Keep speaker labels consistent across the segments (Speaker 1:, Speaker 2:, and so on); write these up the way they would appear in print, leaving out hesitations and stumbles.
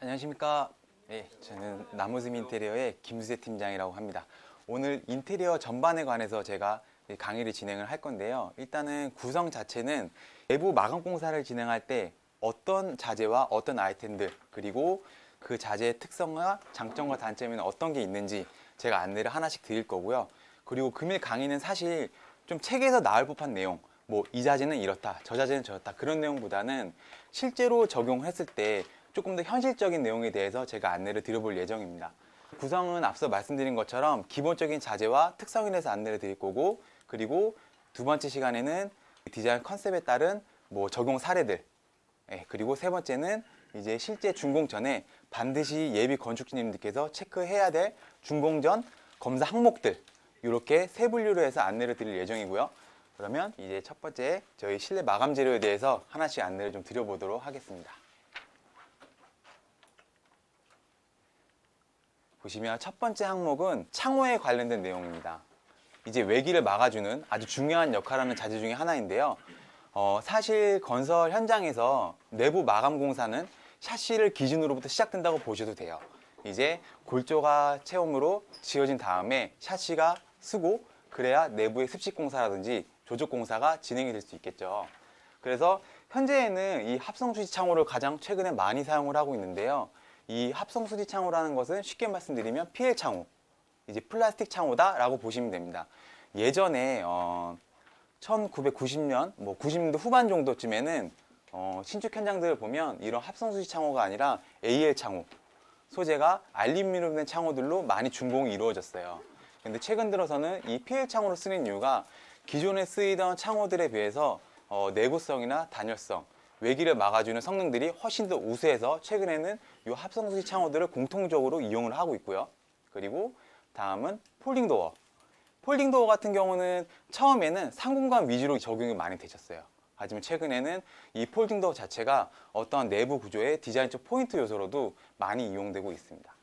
Speaker 1: 안녕하십니까. 네, 저는 나무즘 인테리어의 김수재 팀장이라고 합니다. 오늘 인테리어 전반에 관해서 제가 강의를 진행을 할 건데요. 일단은 구성 자체는 내부 마감 공사를 진행할 때 어떤 자재와 어떤 아이템들, 그리고 그 자재의 특성과 장점과 단점에는 어떤 게 있는지 제가 안내를 하나씩 드릴 거고요. 그리고 금일 강의는 사실 좀 책에서 나올 법한 내용, 뭐 이 자재는 이렇다, 저 자재는 저렇다, 그런 내용보다는 실제로 적용했을 때 조금 더 현실적인 내용에 대해서 제가 안내를 드려볼 예정입니다. 구성은 앞서 말씀드린 것처럼 기본적인 자재와 특성에 대해서 안내를 드릴 거고, 그리고 두 번째 시간에는 디자인 컨셉에 따른 적용 사례들, 그리고 세 번째는 이제 실제 준공 전에 반드시 예비 건축주님들께서 체크해야 될 준공 전 검사 항목들, 이렇게 세 분류로 해서 안내를 드릴 예정이고요. 그러면 이제 첫 번째 저희 실내 마감 재료에 대해서 하나씩 안내를 좀 드려보도록 하겠습니다. 보시면 첫 번째 항목은 창호에 관련된 내용입니다. 이제 외기를 막아주는 아주 중요한 역할을 하는 자재 중에 하나인데요. 사실 건설 현장에서 내부 마감 공사는 샤시를 기준으로부터 시작된다고 보셔도 돼요. 이제 골조가 체험으로 지어진 다음에 샤시가 쓰고, 그래야 내부의 습식 공사라든지 조적 공사가 진행이 될 수 있겠죠. 그래서 현재에는 이 합성수지 창호를 가장 최근에 많이 사용을 하고 있는데요. 이 합성수지 창호라는 것은 쉽게 말씀드리면 PL 창호, 이제 플라스틱 창호다 라고 보시면 됩니다. 예전에 1990년, 90년대 후반 정도쯤에는 신축 현장들을 보면 이런 합성수지 창호가 아니라 AL 창호, 소재가 알루미늄 된 창호들로 많이 준공이 이루어졌어요. 근데 최근 들어서는 이 PL 창호를 쓰는 이유가 기존에 쓰이던 창호들에 비해서 내구성이나 단열성, 외기를 막아주는 성능들이 훨씬 더 우수해서 최근에는 이 합성수지 창호들을 공통적으로 이용을 하고 있고요. 그리고 다음은 폴딩도어. 폴딩도어 같은 경우는 처음에는 상공간 위주로 적용이 많이 되셨어요. 하지만 최근에는 이 폴딩도어 자체가 어떠한 내부 구조의 디자인적 포인트 요소로도 많이 이용되고 있습니다.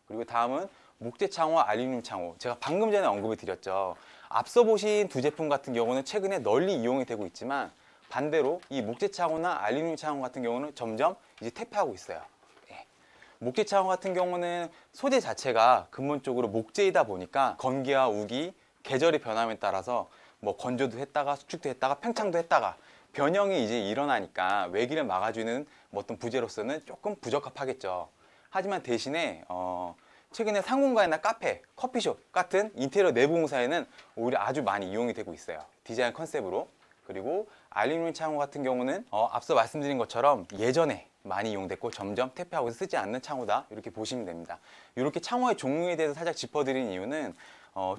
Speaker 1: 그리고 다음은 목재 창호와 알루미늄 창호. 제가 방금 전에 언급을 드렸죠. 앞서 보신 두 제품 같은 경우는 최근에 널리 이용이 되고 있지만, 반대로 이 목재 창호나 알루미늄 창호 같은 경우는 점점 이제 퇴폐하고 있어요. 목재 창호 같은 경우는 소재 자체가 근본적으로 목재이다 보니까 건기와 우기, 계절의 변함에 따라서 건조도 했다가 수축도 했다가 평창도 했다가 변형이 이제 일어나니까 외기를 막아주는 어떤 부재로서는 조금 부적합하겠죠. 하지만 대신에 최근에 상공간이나 카페, 커피숍 같은 인테리어 내부 공사에는 오히려 아주 많이 이용이 되고 있어요. 디자인 컨셉으로. 그리고 알루미늄 창호 같은 경우는 앞서 말씀드린 것처럼 예전에 많이 이용됐고 점점 퇴폐하고 쓰지 않는 창호다, 이렇게 보시면 됩니다. 이렇게 창호의 종류에 대해서 살짝 짚어드린 이유는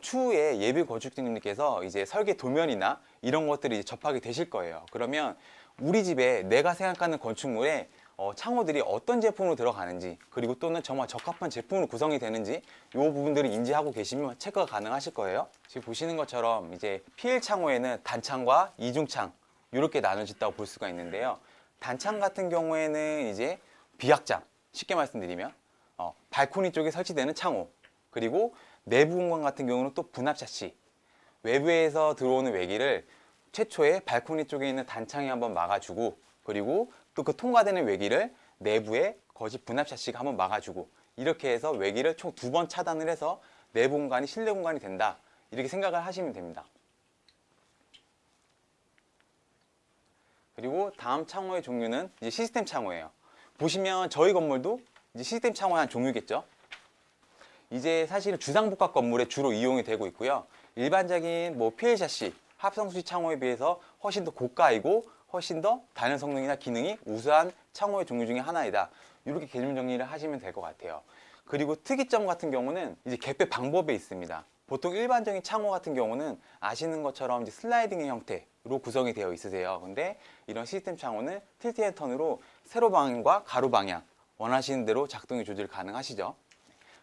Speaker 1: 추후에 예비 건축주님들께서 이제 설계 도면이나 이런 것들이 접하게 되실 거예요. 그러면 우리 집에 내가 생각하는 건축물에 창호들이 어떤 제품으로 들어가는지, 그리고 또는 정말 적합한 제품으로 구성이 되는지, 이 부분들을 인지하고 계시면 체크가 가능하실 거예요. 지금 보시는 것처럼 이제 PL 창호에는 단창과 이중창 이렇게 나눠진다고 볼 수가 있는데요. 단창 같은 경우에는 이제 비약장, 쉽게 말씀드리면 발코니 쪽에 설치되는 창호, 그리고 내부 공간 같은 경우는 또 분합 샤시, 외부에서 들어오는 외기를 최초에 발코니 쪽에 있는 단창이 한번 막아주고, 그리고 또 그 통과되는 외기를 내부에 거실 분합 샤시가 한번 막아주고, 이렇게 해서 외기를 총 2번 차단을 해서 내부 공간이 실내 공간이 된다, 이렇게 생각을 하시면 됩니다. 그리고 다음 창호의 종류는 이제 시스템 창호예요. 보시면 저희 건물도 이제 시스템 창호의 한 종류겠죠. 이제 사실은 주상복합 건물에 주로 이용이 되고 있고요. 일반적인 PL 샤시, 합성수지 창호에 비해서 훨씬 더 고가이고 훨씬 더 단열 성능이나 기능이 우수한 창호의 종류 중에 하나이다, 이렇게 개념 정리를 하시면 될 것 같아요. 그리고 특이점 같은 경우는 이제 개폐 방법에 있습니다. 보통 일반적인 창호 같은 경우는 아시는 것처럼 이제 슬라이딩의 형태로 구성이 되어 있으세요. 근데 이런 시스템 창호는 틸트 앤 턴으로 세로 방향과 가로 방향 원하시는 대로 작동이 조절 가능하시죠.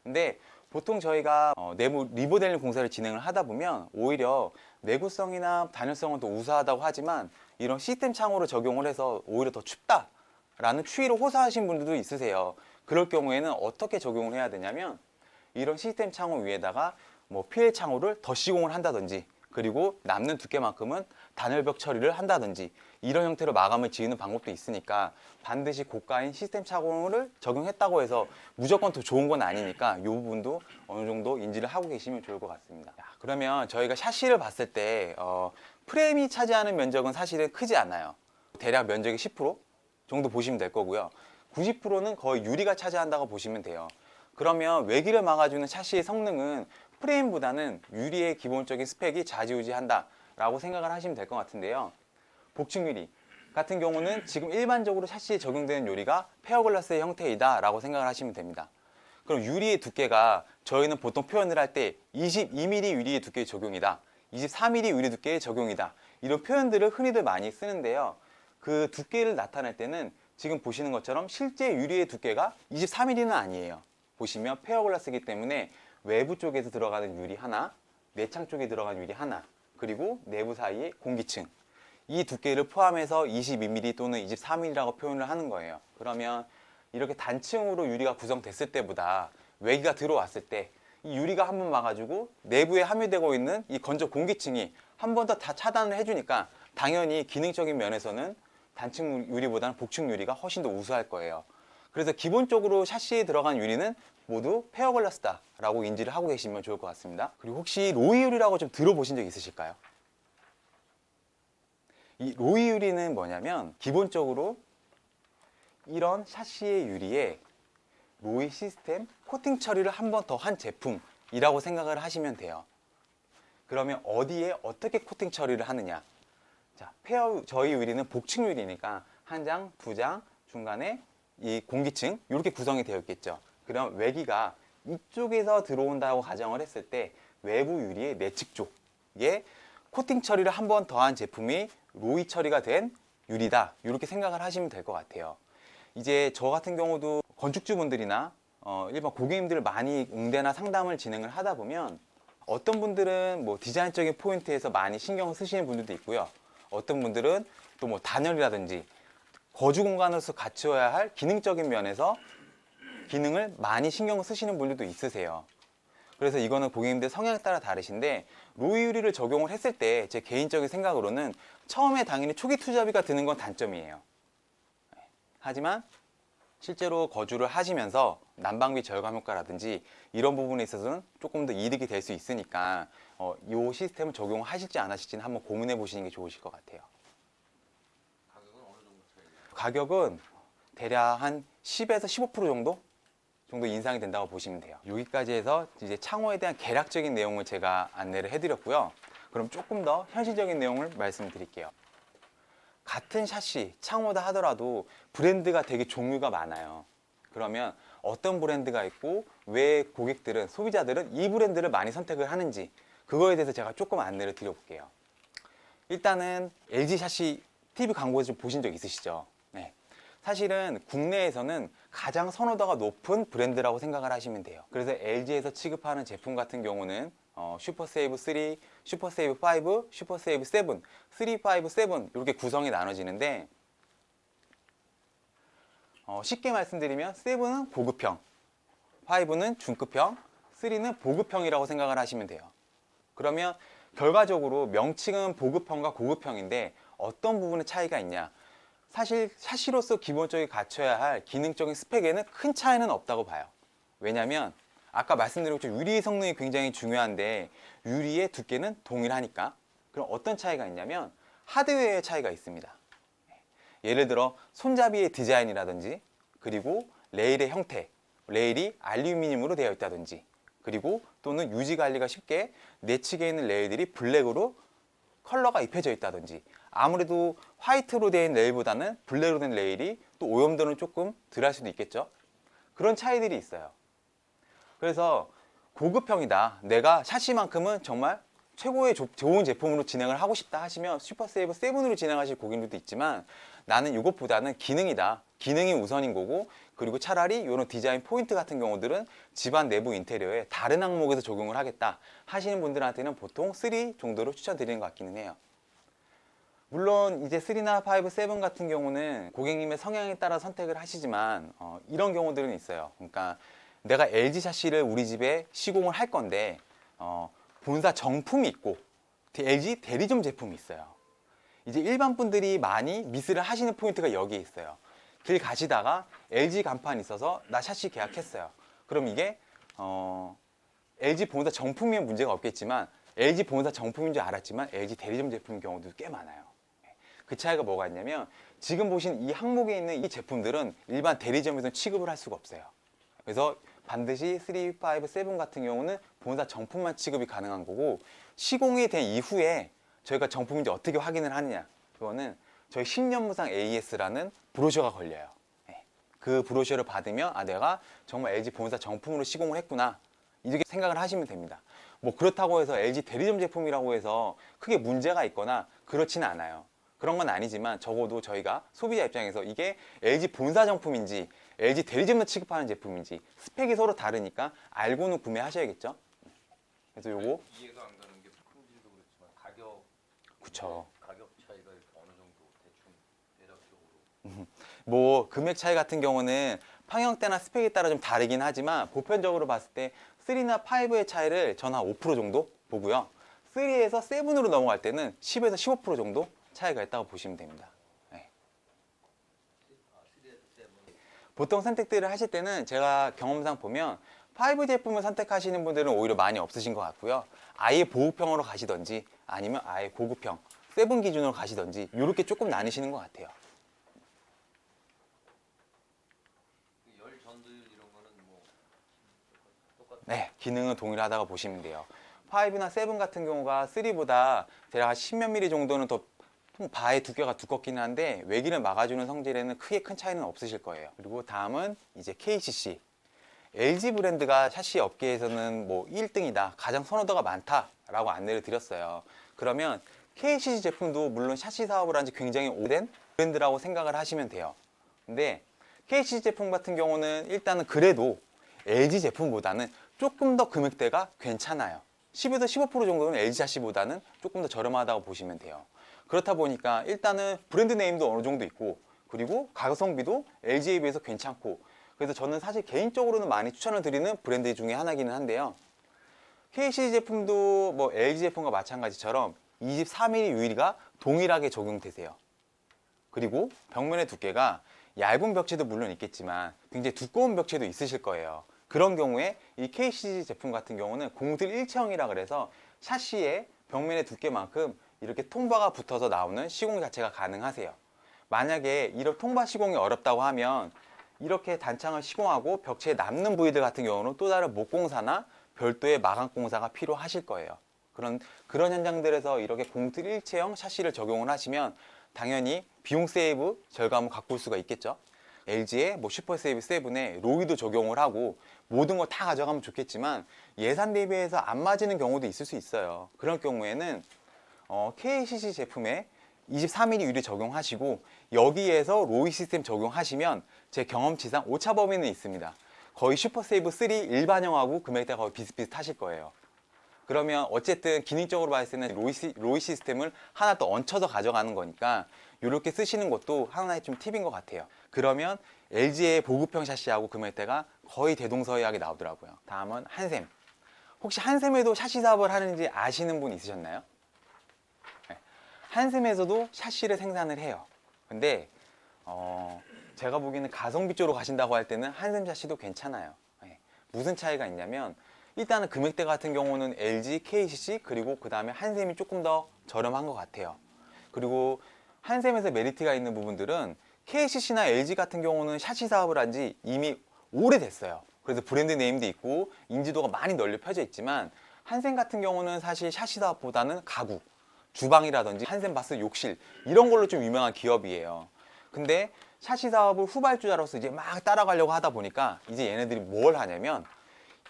Speaker 1: 근데 보통 저희가 내부 리모델링 공사를 진행을 하다 보면 오히려 내구성이나 단열성은 더 우수하다고 하지만 이런 시스템 창호를 적용을 해서 오히려 더 춥다라는 추위를 호소하시는 분들도 있으세요. 그럴 경우에는 어떻게 적용을 해야 되냐면, 이런 시스템 창호 위에다가 PL 창호를 더 시공을 한다든지, 그리고 남는 두께만큼은 단열벽 처리를 한다든지 이런 형태로 마감을 지으는 방법도 있으니까 반드시 고가인 시스템 차고를 적용했다고 해서 무조건 더 좋은 건 아니니까 이 부분도 어느 정도 인지를 하고 계시면 좋을 것 같습니다. 그러면 저희가 샤시를 봤을 때 프레임이 차지하는 면적은 사실은 크지 않아요. 대략 면적이 10% 정도 보시면 될 거고요. 90%는 거의 유리가 차지한다고 보시면 돼요. 그러면 외기를 막아주는 샤시의 성능은 프레임보다는 유리의 기본적인 스펙이 좌지우지한다 라고 생각을 하시면 될 것 같은데요. 복층 유리 같은 경우는 지금 일반적으로 샤시에 적용되는 유리가 페어글라스의 형태이다 라고 생각을 하시면 됩니다. 그럼 유리의 두께가 저희는 보통 표현을 할 때 22mm 유리의 두께의 적용이다, 24mm 유리 두께의 적용이다, 이런 표현들을 흔히들 많이 쓰는데요. 그 두께를 나타낼 때는 지금 보시는 것처럼 실제 유리의 두께가 24mm는 아니에요. 보시면 페어글라스이기 때문에 외부 쪽에서 들어가는 유리 하나, 내창 쪽에 들어가는 유리 하나, 그리고 내부 사이에 공기층, 이 두께를 포함해서 22mm 또는 24mm라고 표현을 하는 거예요. 그러면 이렇게 단층으로 유리가 구성됐을 때보다 외기가 들어왔을 때 이 유리가 한 번 막아주고 내부에 함유되고 있는 이 건조 공기층이 한 번 더 다 차단을 해주니까 당연히 기능적인 면에서는 단층 유리보다는 복층 유리가 훨씬 더 우수할 거예요. 그래서 기본적으로 샤시에 들어간 유리는 모두 페어글라스다 라고 인지를 하고 계시면 좋을 것 같습니다. 그리고 혹시 로이 유리라고 좀 들어보신 적 있으실까요? 이 로이 유리는 뭐냐면 기본적으로 이런 샤시의 유리에 로이 시스템 코팅 처리를 한 번 더 한 제품이라고 생각을 하시면 돼요. 그러면 어디에 어떻게 코팅 처리를 하느냐? 자, 저희 유리는 복층 유리니까 한 장, 두 장, 중간에 이 공기층 이렇게 구성이 되어 있겠죠. 그럼 외기가 이쪽에서 들어온다고 가정을 했을 때 외부 유리의 내측 쪽에 코팅 처리를 한 번 더한 제품이 로이 처리가 된 유리다, 이렇게 생각을 하시면 될 것 같아요. 이제 저 같은 경우도 건축주분들이나 일반 고객님들 많이 응대나 상담을 진행을 하다 보면 어떤 분들은 뭐 디자인적인 포인트에서 많이 신경을 쓰시는 분들도 있고요. 어떤 분들은 또 뭐 단열이라든지 거주 공간으로서 갖춰야 할 기능적인 면에서 기능을 많이 신경을 쓰시는 분들도 있으세요. 그래서 이거는 고객님들 성향에 따라 다르신데 로이 유리를 적용을 했을 때 제 개인적인 생각으로는 처음에 당연히 초기 투자비가 드는 건 단점이에요. 하지만 실제로 거주를 하시면서 난방비 절감 효과라든지 이런 부분에 있어서는 조금 더 이득이 될 수 있으니까 이 시스템을 적용하실지 안 하실지는 한번 고민해 보시는 게 좋으실 것 같아요.
Speaker 2: 가격은 어느 정도 차이가?
Speaker 1: 가격은 대략 한 10에서 15% 정도 인상이 된다고 보시면 돼요. 여기까지 해서 이제 창호에 대한 개략적인 내용을 제가 안내를 해드렸고요. 그럼 조금 더 현실적인 내용을 말씀드릴게요. 같은 샤시, 창호다 하더라도 브랜드가 되게 종류가 많아요. 그러면 어떤 브랜드가 있고 왜 고객들은, 소비자들은 이 브랜드를 많이 선택을 하는지 그거에 대해서 제가 조금 안내를 드려볼게요. 일단은 LG 샤시 TV 광고에서 좀 보신 적 있으시죠? 네. 사실은 국내에서는 가장 선호도가 높은 브랜드라고 생각을 하시면 돼요. 그래서 LG에서 취급하는 제품 같은 경우는 슈퍼세이브 3, 슈퍼세이브 5, 슈퍼세이브 7, 3, 5, 7 이렇게 구성이 나눠지는데 쉽게 말씀드리면 7은 고급형, 5는 중급형, 3는 보급형이라고 생각을 하시면 돼요. 그러면 결과적으로 명칭은 보급형과 고급형인데 어떤 부분에 차이가 있냐? 사실 샤시로서 기본적으로 갖춰야 할 기능적인 스펙에는 큰 차이는 없다고 봐요. 왜냐하면 아까 말씀드린 것처럼 유리 성능이 굉장히 중요한데 유리의 두께는 동일하니까. 그럼 어떤 차이가 있냐면 하드웨어의 차이가 있습니다. 예를 들어 손잡이의 디자인이라든지 그리고 레일의 형태, 레일이 알루미늄으로 되어 있다든지 그리고 또는 유지 관리가 쉽게 내측에 있는 레일들이 블랙으로 컬러가 입혀져 있다든지 아무래도 화이트로 된 레일보다는 블랙으로 된 레일이 또 오염도는 조금 덜 할 수도 있겠죠. 그런 차이들이 있어요. 그래서 고급형이다, 내가 샤시만큼은 정말 최고의 좋은 제품으로 진행을 하고 싶다 하시면 슈퍼세이브 7으로 진행하실 고객님들도 있지만 나는 이것보다는 기능이다, 기능이 우선인 거고 그리고 차라리 이런 디자인 포인트 같은 경우들은 집안 내부 인테리어에 다른 항목에서 적용을 하겠다 하시는 분들한테는 보통 3 정도로 추천드리는 것 같기는 해요. 물론 이제 3나 5, 7 같은 경우는 고객님의 성향에 따라 선택을 하시지만 이런 경우들은 있어요. 그러니까 내가 LG 샤시를 우리 집에 시공을 할 건데 본사 정품이 있고 LG 대리점 제품이 있어요. 이제 일반 분들이 많이 미스를 하시는 포인트가 여기에 있어요. 길 가시다가 LG 간판이 있어서 나 샤시 계약했어요. 그럼 이게 LG 본사 정품이면 문제가 없겠지만 LG 본사 정품인 줄 알았지만 LG 대리점 제품인 경우도 꽤 많아요. 그 차이가 뭐가 있냐면 지금 보신 이 항목에 있는 이 제품들은 일반 대리점에서 취급을 할 수가 없어요. 그래서 반드시 3, 5, 7 같은 경우는 본사 정품만 취급이 가능한 거고 시공이 된 이후에 저희가 정품인지 어떻게 확인을 하느냐, 그거는 저희 10년 무상 AS라는 브로셔가 걸려요. 그 브로셔를 받으면 아 내가 정말 LG 본사 정품으로 시공을 했구나 이렇게 생각을 하시면 됩니다. 뭐 그렇다고 해서 LG 대리점 제품이라고 해서 크게 문제가 있거나 그렇지는 않아요. 그런 건 아니지만 적어도 저희가 소비자 입장에서 이게 LG 본사 정품인지 LG 대리점에서 취급하는 제품인지 스펙이 서로 다르니까 알고는 구매하셔야겠죠. 그래서 요거
Speaker 2: 이해가 안 가는 게 품질도 그렇지만 가격.
Speaker 1: 그쵸.
Speaker 2: 가격 차이가 이렇게 어느 정도 대충 대략적으로.
Speaker 1: 뭐 금액 차이 같은 경우는 평형대나 스펙에 따라 좀 다르긴 하지만 보편적으로 봤을 때 3나 5의 차이를 전 한 5% 정도 보고요. 3에서 7으로 넘어갈 때는 10에서 15% 정도 차이가 있다고 보시면 됩니다. 네. 보통 선택들을 하실 때는 제가 경험상 보면 5 제품을 선택하시는 분들은 오히려 많이 없으신 것 같고요. 아예 보급형으로 가시던지 아니면 아예 고급형 7 기준으로 가시던지 이렇게 조금 나뉘시는 것 같아요.
Speaker 2: 열 전들 이런 거는 뭐 똑같.
Speaker 1: 네, 기능은 동일하다고 보시면 돼요. 5나 7 같은 경우가 3보다 대략 한 10몇 mm 정도는 더 바의 두께가 두껍기는 한데 외기를 막아주는 성질에는 크게 큰 차이는 없으실 거예요. 그리고 다음은 이제 KCC. LG 브랜드가 샤시 업계에서는 뭐 1등이다, 가장 선호도가 많다라고 안내를 드렸어요. 그러면 KCC 제품도 물론 샤시 사업을 한 지 굉장히 오랜 브랜드라고 생각을 하시면 돼요. 근데 KCC 제품 같은 경우는 일단은 그래도 LG 제품보다는 조금 더 금액대가 괜찮아요. 10에서 15% 정도는 LG 샤시보다는 조금 더 저렴하다고 보시면 돼요. 그렇다 보니까 일단은 브랜드 네임도 어느 정도 있고 그리고 가성비도 LG에 비해서 괜찮고 그래서 저는 사실 개인적으로는 많이 추천을 드리는 브랜드 중에 하나기는 한데요. KCC 제품도 뭐 LG 제품과 마찬가지처럼 24mm 유리가 동일하게 적용되세요. 그리고 벽면의 두께가 얇은 벽체도 물론 있겠지만 굉장히 두꺼운 벽체도 있으실 거예요. 그런 경우에 이 KCC 제품 같은 경우는 공들 일체형이라 그래서 샤시의 벽면의 두께만큼 이렇게 통바가 붙어서 나오는 시공 자체가 가능하세요. 만약에 이런 통바 시공이 어렵다고 하면 이렇게 단창을 시공하고 벽체에 남는 부위들 같은 경우는 또 다른 목공사나 별도의 마감 공사가 필요하실 거예요. 그런 현장들에서 이렇게 공틀 일체형 샤시를 적용을 하시면 당연히 비용 세이브 절감을 가꿀 수가 있겠죠. LG의 뭐 슈퍼세이브 7에 로이도 적용을 하고 모든 걸 다 가져가면 좋겠지만 예산 대비해서 안 맞는 경우도 있을 수 있어요. 그런 경우에는 KCC 제품에 23mm 유리 적용하시고 여기에서 로이 시스템 적용하시면 제 경험치상 오차 범위는 있습니다. 거의 슈퍼세이브 3 일반형하고 금액대가 거의 비슷비슷하실 거예요. 그러면 어쨌든 기능적으로 봤을 때는 로이 시스템을 하나 더 얹혀서 가져가는 거니까 이렇게 쓰시는 것도 하나의 좀 팁인 것 같아요. 그러면 LG의 보급형 샤시하고 금액대가 거의 대동소이하게 나오더라고요. 다음은 한샘. 혹시 한샘에도 샤시 사업을 하는지 아시는 분 있으셨나요? 네. 한샘에서도 샤시를 생산을 해요. 근데 제가 보기에는 가성비 쪽으로 가신다고 할 때는 한샘 샤시도 괜찮아요. 네. 무슨 차이가 있냐면 일단은 금액대 같은 경우는 LG, KCC 그리고 그 다음에 한샘이 조금 더 저렴한 것 같아요. 그리고 한샘에서 메리트가 있는 부분들은 KCC나 LG 같은 경우는 샤시 사업을 한 지 이미 오래됐어요. 그래서 브랜드 네임도 있고 인지도가 많이 널려 펴져 있지만 한샘 같은 경우는 사실 샤시 사업보다는 가구, 주방이라든지 한샘 바스 욕실 이런 걸로 좀 유명한 기업이에요. 근데 샤시 사업을 후발주자로서 이제 막 따라가려고 하다 보니까 이제 얘네들이 뭘 하냐면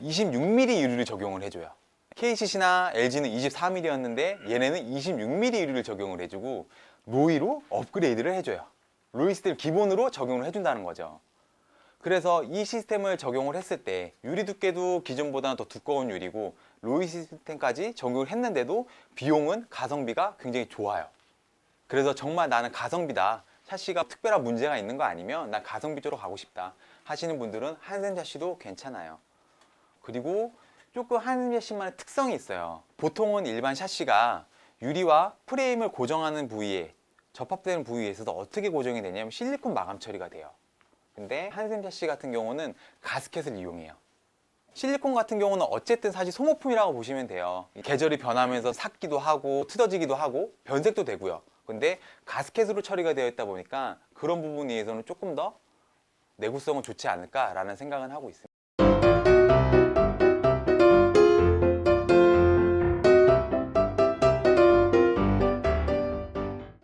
Speaker 1: 26mm 유리를 적용을 해줘요. KCC나 LG는 24mm였는데 얘네는 26mm 유리를 적용을 해주고 로이로 업그레이드를 해줘요. 로이 시스템 기본으로 적용을 해준다는 거죠. 그래서 이 시스템을 적용을 했을 때 유리 두께도 기존보다는 더 두꺼운 유리고 로이 시스템까지 적용을 했는데도 비용은 가성비가 굉장히 좋아요. 그래서 정말 나는 가성비다, 샤시가 특별한 문제가 있는 거 아니면 난 가성비 쪽으로 가고 싶다 하시는 분들은 한샘 샤시도 괜찮아요. 그리고 조금 한샘 샤시만의 특성이 있어요. 보통은 일반 샤시가 유리와 프레임을 고정하는 부위에 접합되는 부위에서도 어떻게 고정이 되냐면 실리콘 마감 처리가 돼요. 근데 한샘 샤시 같은 경우는 가스켓을 이용해요. 실리콘 같은 경우는 어쨌든 사실 소모품이라고 보시면 돼요. 계절이 변하면서 삭기도 하고 뜯어지기도 하고 변색도 되고요. 근데 가스켓으로 처리가 되어 있다 보니까 그런 부분에 의해서는 조금 더 내구성은 좋지 않을까라는 생각은 하고 있습니다.